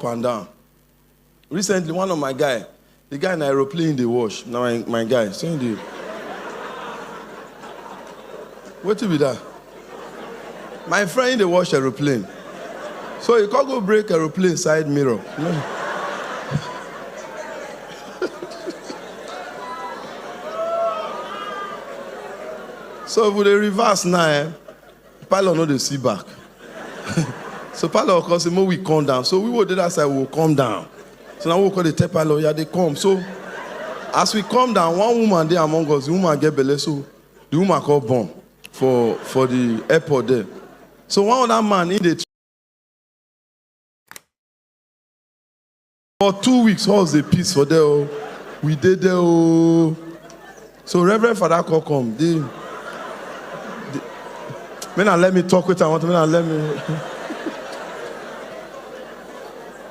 and down. Recently, one of my guy, the guy in aeroplane, they wash. Now my guy, saying the. What to be that? My friend, they wash aeroplane. So you can't go break aeroplane side mirror. No. So if they reverse now, pilot know they see back. So pilot of course say, "Mo we come down." So we will do that side, we will come down. So now we call the tell pilot, yeah, they come. So as we come down, one woman there among us, the woman get belly, so the woman call bomb for the airport there. So one other man in the for 2 weeks, all the peace for there. Oh. We did there. Oh. So Reverend Father call come. Let me talk with her. Let me.